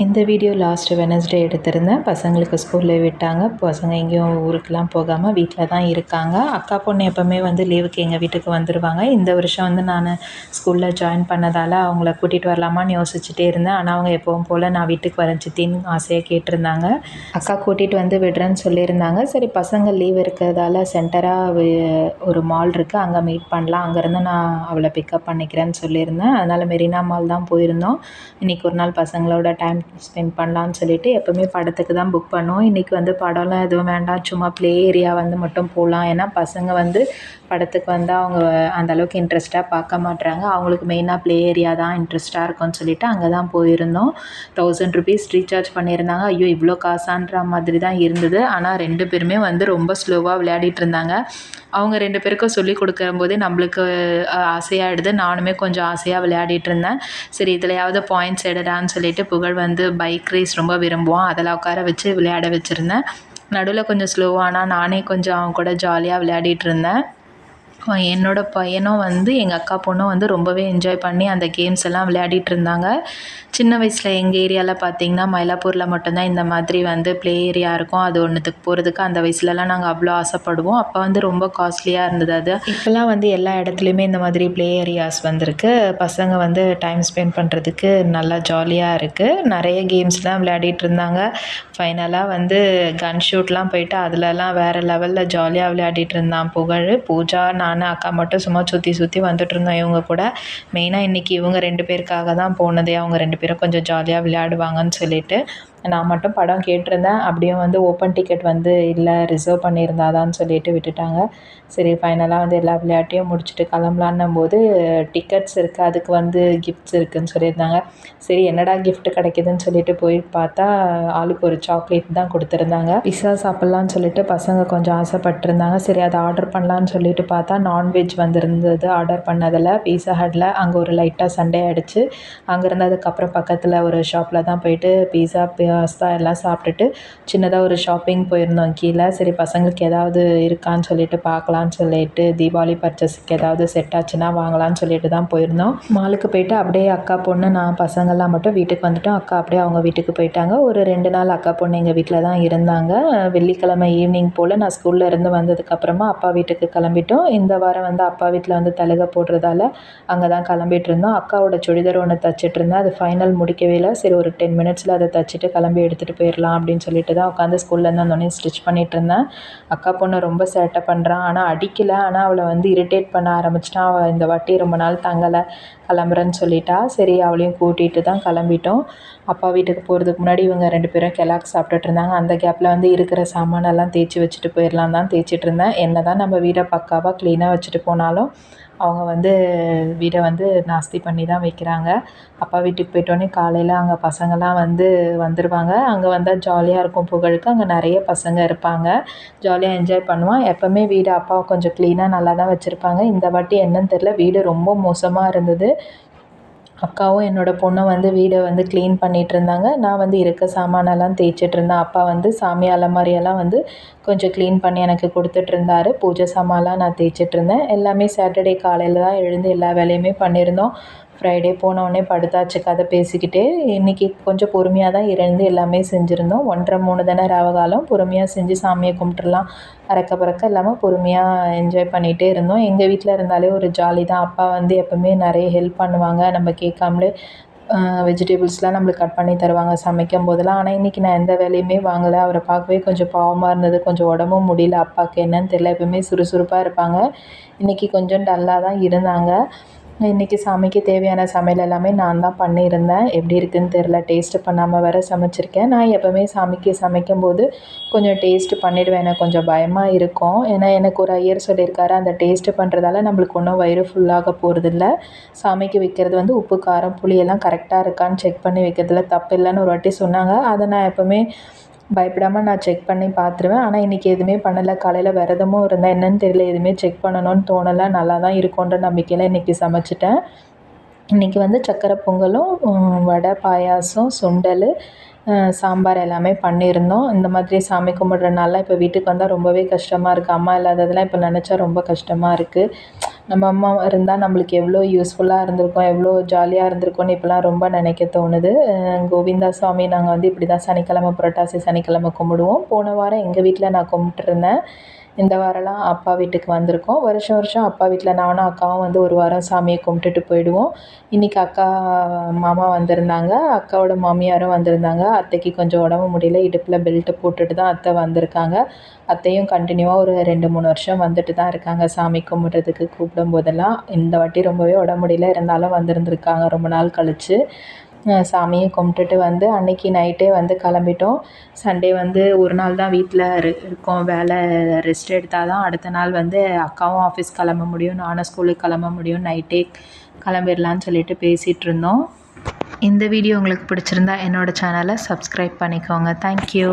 இந்த video last Wednesday எடுத்திருந்தேன். பசங்களுக்கு ஸ்கூலில் விட்டாங்க. பசங்க எங்கேயும் ஊருக்கெலாம் போகாமல் வீட்டில் தான் இருக்காங்க. அக்கா பொண்ணு எப்போவுமே வந்து லீவுக்கு எங்கள் வீட்டுக்கு வந்துடுவாங்க. இந்த வருஷம் வந்து நான் ஸ்கூலில் ஜாயின் பண்ணதால் அவங்கள கூட்டிகிட்டு வரலாமான்னு யோசிச்சுட்டே இருந்தேன். ஆனால் அவங்க எப்பவும் போல் நான் வீட்டுக்கு வரேன் சித்தின்னு ஆசையாக கேட்டிருந்தாங்க. அக்கா கூட்டிகிட்டு வந்து விடுறேன்னு சொல்லியிருந்தாங்க. சரி பசங்க லீவ் இருக்கிறதால சென்டராக ஒரு மால் இருக்குது, அங்கே மீட் பண்ணலாம், அங்கேருந்து நான் அவளை பிக்கப் பண்ணிக்கிறேன்னு சொல்லியிருந்தேன். அதனால் மெரினா மால் தான் போயிருந்தோம். இன்றைக்கி ஒரு நாள் பசங்களோட டைம் ஸ்பெண்ட் பண்ணலான்னு சொல்லிட்டு எப்போவுமே படத்துக்கு தான் புக் பண்ணுவோம். இன்றைக்கி வந்து படம்லாம் எதுவும் வேண்டாம், சும்மா ப்ளே ஏரியா வந்து மட்டும் போகலாம். ஏன்னா பசங்க வந்து படத்துக்கு வந்தால் அவங்க அந்தளவுக்கு இன்ட்ரெஸ்ட்டாக பார்க்க மாட்றாங்க. அவங்களுக்கு மெயினாக ப்ளே ஏரியா தான் இன்ட்ரெஸ்ட்டாக இருக்கும்னு சொல்லிட்டு அங்கே தான் போயிருந்தோம். 1000 ருபீஸ் ரீசார்ஜ் பண்ணியிருந்தாங்க. ஐயோ இவ்வளோ காசான்ற மாதிரி தான் இருந்தது. ஆனால் 2 பேருமே வந்து ரொம்ப ஸ்லோவாக விளையாடிட்டு இருந்தாங்க. அவங்க 2 பேருக்கும் சொல்லிக் கொடுக்கும்போதே நம்மளுக்கு ஆசையாகிடுது. நானுமே கொஞ்சம் ஆசையாக விளையாடிட்டு இருந்தேன். சரி இதுலையாவது பாயிண்ட்ஸ் எடுடான்னு சொல்லிட்டு புகழ் வந்து பைக் ரேஸ் ரொம்ப விரும்புவான். அதில் உட்கார வச்சு விளையாட வச்சுருந்தேன். நடுவில் கொஞ்சம் ஸ்லோவானால் நானே கொஞ்சம் அவன் கூட ஜாலியாக விளையாடிட்டு இருந்தேன். என்னோடய பையனும் வந்து எங்கள் அக்கா பொண்ணும் வந்து ரொம்பவே என்ஜாய் பண்ணி அந்த கேம்ஸ் எல்லாம் விளையாடிட்டு இருந்தாங்க. சின்ன வயசில் எங்கள் ஏரியாவில் பார்த்திங்கன்னா மயிலாப்பூரில் மட்டும்தான் இந்த மாதிரி வந்து ப்ளே ஏரியா இருக்கும். அது ஒன்றுத்துக்கு போகிறதுக்கு அந்த வயசுலலாம் நாங்கள் அவ்வளோ ஆசைப்படுவோம். அப்போ வந்து ரொம்ப காஸ்ட்லியாக இருந்தது அது. இப்போலாம் வந்து எல்லா இடத்துலையுமே இந்த மாதிரி ப்ளே ஏரியாஸ் வந்திருக்கு. பசங்க வந்து டைம் ஸ்பெண்ட் பண்ணுறதுக்கு நல்லா ஜாலியாக இருக்குது. நிறைய கேம்ஸ்லாம் விளையாடிட்டு இருந்தாங்க. ஃபைனலாக வந்து கன் ஷூட்லாம் போயிட்டு அதிலலாம் வேறு லெவலில் ஜாலியாக விளையாடிட்டு இருந்தான் புகழ். பூஜா நான் அக்கா மட்டும் சும்மா சுற்றி வந்துட்டுருந்தோம் இவங்க கூட. மெயினாக இன்றைக்கி இவங்க 2 பேருக்காக தான் போனதே. அவங்க 2 பேரும் கொஞ்சம் ஜாலியாக விளையாடுவாங்கன்னு சொல்லிட்டு நான் மட்டும் படம் கேட்டிருந்தேன். அப்படியும் வந்து ஓப்பன் டிக்கெட் வந்து இல்லை ரிசர்வ் பண்ணியிருந்தாதான்னு சொல்லிட்டு விட்டுட்டாங்க. சரி ஃபைனலாக வந்து எல்லா விளையாட்டையும் முடிச்சுட்டு கிளம்பலான்னும் போது டிக்கெட்ஸ் இருக்குது, அதுக்கு வந்து கிஃப்ட்ஸ் இருக்குதுன்னு சொல்லியிருந்தாங்க. சரி என்னடா கிஃப்ட் கிடைக்கிதுன்னு சொல்லிட்டு போய் பார்த்தா ஆளுக்கு ஒரு சாக்லேட் தான் கொடுத்துருந்தாங்க. பிஸா சாப்பிட்லான்னு சொல்லிட்டு பசங்க கொஞ்சம் ஆசைப்பட்டிருந்தாங்க. சரி அதை ஆர்டர் பண்ணலான்னு சொல்லிட்டு பார்த்தா நான்வெஜ் வந்திருந்தது ஆர்டர் பண்ணதில் பீஸா ஹட்டில். அங்கே ஒரு லைட்டாக சண்டே ஆகிடுச்சு. அங்கேருந்து அதுக்கப்புறம் பக்கத்தில் ஒரு ஷாப்பில் தான் போயிட்டு பீஸா பாஸ்தா எல்லாம் சாப்பிட்டுட்டு சின்னதாக ஒரு ஷாப்பிங் போயிருந்தோம் கீழே. சரி பசங்களுக்கு ஏதாவது இருக்கான்னு சொல்லிட்டு பார்க்கலான்னு சொல்லிட்டு தீபாவளி பர்ச்சேஸுக்கு ஏதாவது செட் ஆச்சுன்னா வாங்கலான்னு சொல்லிட்டு தான் போயிருந்தோம். மாலுக்கு போயிட்டு அப்படியே அக்கா பொண்ணு நான் பசங்கள்லாம் மட்டும் வீட்டுக்கு வந்துட்டோம். அக்கா அப்படியே அவங்க வீட்டுக்கு போயிட்டாங்க. ஒரு 2 நாள் அக்கா பொண்ணு எங்கள் வீட்டில் தான் இருந்தாங்க. வெள்ளிக்கிழமை ஈவினிங் போல் நான் ஸ்கூலில் இருந்து வந்ததுக்கப்புறமா அப்பா வீட்டுக்கு கிளம்பிட்டோம். இந்த வாரம் வந்து அப்பா வீட்டில் வந்து தலுகை போடுறதால அங்கே தான் கிளம்பிட்டு இருந்தோம். அக்காவோட சுடிதார் ஒன்று தச்சுட்டு இருந்தேன். அது ஃபைனல் முடிக்கவே இல்லை. சரி ஒரு 10 மினிட்ஸில் அதை தச்சுட்டு கிளம்பி எடுத்துகிட்டு போயிடலாம் அப்படின்னு சொல்லிட்டு தான் உட்காந்து ஸ்கூல்லேருந்து வந்தோடனே ஸ்டிச் பண்ணிகிட்டு இருந்தேன். அக்கா பொண்ணு ரொம்ப சேட்டை பண்ணுறான். ஆனால் அடிக்கலை, ஆனால் அவளை வந்து இரிட்டேட் பண்ண ஆரம்பிச்சிட்டான். அவள் இந்த வாட்டி ரொம்ப நாள் தங்கலை, கிளம்புறேன்னு சொல்லிட்டா. சரி அவளையும் கூட்டிகிட்டு தான் கிளம்பிட்டோம். அப்பா வீட்டுக்கு போகிறதுக்கு முன்னாடி இவங்க 2 பேரும் கெலாக் சாப்பிட்டுட்டு இருந்தாங்க. அந்த கேப்பில் வந்து இருக்கிற சாமானெல்லாம் தேய்ச்சி வச்சுட்டு போயிடலாம் தான் தேய்ச்சிட்டு இருந்தேன். என்ன தான் நம்ம வீடை பக்காவாக க்ளீனாக வச்சுட்டு போனாலும் அவங்க வந்து வீடை வந்து நாஸ்தி பண்ணி தான் வைக்கிறாங்க. அப்பா வீட்டுக்கு போயிட்டோன்னே காலையில் அங்கே பசங்கள்லாம் வந்து வந்துடுவாங்க. அங்கே வந்தால் ஜாலியாக இருக்கும் புகழுக்கு. அங்கே நிறைய பசங்க இருப்பாங்க. ஜாலியாக என்ஜாய் பண்ணுவான். எப்போவுமே வீடு அப்பா கொஞ்சம் க்ளீனாக நல்லா தான் வச்சுருப்பாங்க. இந்த வாட்டி என்னன்னு தெரில, வீடு ரொம்ப மோசமாக இருந்தது. அக்காவும் என்னோடய பொண்ணும் வந்து வீடை வந்து க்ளீன் பண்ணிகிட்டு இருந்தாங்க. நான் வந்து இருக்க சாமானெல்லாம் தேய்ச்சிட்டு இருந்தேன். அப்பா வந்து சாமி அலமாரியெல்லாம் வந்து கொஞ்சம் க்ளீன் பண்ணி எனக்கு கொடுத்துட்ருந்தாரு. பூஜை சாமான்லாம் நான் தேய்ச்சிட்டு இருந்தேன். எல்லாமே சாட்டர்டே காலையில் தான் எழுந்து எல்லா வேலையுமே பண்ணியிருந்தோம். ஃப்ரைடே போனோடனே படுத்தாச்சு கதை பேசிக்கிட்டே. இன்றைக்கி கொஞ்சம் பொறுமையாக தான் இருந்து எல்லாமே செஞ்சுருந்தோம். 1:30 3 தானே ராவகாலம், பொறுமையாக செஞ்சு சாமியை கும்பிட்டுலாம் அறக்க பறக்க இல்லாமல் பொறுமையாக என்ஜாய் பண்ணிகிட்டே இருந்தோம். எங்கள் வீட்டில் இருந்தாலே ஒரு ஜாலி தான். அப்பா வந்து எப்போவுமே நிறைய ஹெல்ப் பண்ணுவாங்க. நம்ம கேட்காமலே வெஜிடபிள்ஸ்லாம் நம்மளுக்கு கட் பண்ணி தருவாங்க சமைக்கும் போதெல்லாம். ஆனால் இன்றைக்கி நான் எந்த வேலையுமே வாங்கலை. அவரை பார்க்கவே கொஞ்சம் பாவமாக இருந்தது. கொஞ்சம் உடம்பும் முடியல அப்பாவுக்கு, என்னன்னு தெரியல. எப்போவுமே சுறுசுறுப்பாக இருப்பாங்க. இன்றைக்கி கொஞ்சம் டல்லாக தான் இருந்தாங்க. இன்றைக்கி சாமிக்கு தேவையான சமையல் எல்லாமே நான் தான் பண்ணியிருந்தேன். எப்படி இருக்குதுன்னு தெரில, டேஸ்ட்டு பண்ணாமல் வேறு சமைச்சிருக்கேன். நான் எப்போவுமே சாமிக்கு சமைக்கும்போது கொஞ்சம் டேஸ்ட்டு பண்ணிவிடுவேன். எனக்கு கொஞ்சம் பயமாக இருக்கும். ஏன்னா எனக்கு ஒரு ஐயர் சொல்லியிருக்காரு, அந்த டேஸ்ட்டு பண்ணுறதால நம்மளுக்கு ஒன்றும் வயிறு ஃபுல்லாக போகிறதில்ல. சாமிக்கு வைக்கிறது வந்து உப்பு காரம் புளியெல்லாம் கரெக்டாக இருக்கான்னு செக் பண்ணி வைக்கிறதுல தப்பு இல்லைன்னு ஒரு வாட்டி சொன்னாங்க. அதை நான் எப்போவுமே பயப்படாமல் நான் செக் பண்ணி பார்த்துருவேன். ஆனால் இன்றைக்கி எதுவுமே பண்ணலை. காலையில் விரதமும் இருந்தேன். என்னன்னு தெரியல, எதுவுமே செக் பண்ணணும்னு தோணலை. நல்லா தான் இருக்குன்ற நம்பிக்கையில் இன்றைக்கி சமைச்சிட்டேன். இன்றைக்கி வந்து சக்கரை பொங்கலும் வடை பாயாசம் சுண்டல் சாம்பார் எல்லாமே பண்ணியிருந்தோம். இந்த மாதிரி சாமி கும்பிட்றனால இப்போ வீட்டுக்கு வந்தால் ரொம்பவே கஷ்டமாக இருக்குது. அம்மா இல்லாததெல்லாம் இப்போ நினச்சா ரொம்ப கஷ்டமாக இருக்குது. நம்ம அம்மா இருந்தால் நம்மளுக்கு எவ்வளோ யூஸ்ஃபுல்லாக இருந்திருக்கும், எவ்வளோ ஜாலியாக இருந்திருக்கும்னு இப்போலாம் ரொம்ப நினைக்க தோணுது. கோவிந்தா சாமி நாங்கள் வந்து இப்படி தான் சனிக்கிழமை, புரட்டாசி சனிக்கிழமை கும்பிடுவோம். போன வாரம் எங்கள் வீட்டில் நான் கும்பிட்டுருந்தேன். இந்த வாரம்லாம் அப்பா வீட்டுக்கு வந்திருக்கோம். வருஷம் வருஷம் அப்பா வீட்டில் நானும் அக்காவும் வந்து ஒரு வாரம் சாமியை கும்பிட்டுட்டு போயிடுவோம். இன்றைக்கி அக்கா மாமா வந்திருந்தாங்க, அக்காவோட மாமியாரும் வந்திருந்தாங்க. அத்தைக்கு கொஞ்சம் உடம்பு முடியல, இடுப்பில் பெல்ட்டு போட்டுட்டு தான் அத்தை வந்திருக்காங்க. அத்தையும் கண்டினியூவாக ஒரு 2-3 வருஷம் வந்துட்டு தான் இருக்காங்க சாமி கும்பிட்றதுக்கு கூப்பிடும் போதெல்லாம். இந்த வாட்டி ரொம்பவே உடம்பு முடியல, இருந்தாலும் வந்திருந்துருக்காங்க ரொம்ப நாள் கழித்து. சாமியை கும்பிட்டுட்டு வந்து அன்றைக்கி நைட்டே வந்து கிளம்பிட்டோம். சண்டே வந்து ஒரு நாள் தான் வீட்டில் இருக்கோம். வேலை ரெஸ்ட் எடுத்தால் தான் அடுத்த நாள் வந்து அக்காவும் ஆஃபீஸ் கிளம்ப முடியும், நானும் ஸ்கூலுக்கு கிளம்ப முடியும். நைட்டே கிளம்பிடலான்னு சொல்லிட்டு பேசிகிட்டு இருந்தோம். இந்த வீடியோ உங்களுக்கு பிடிச்சிருந்தா என்னோடய சேனலை சப்ஸ்கிரைப் பண்ணிக்கோங்க. தேங்க்யூ.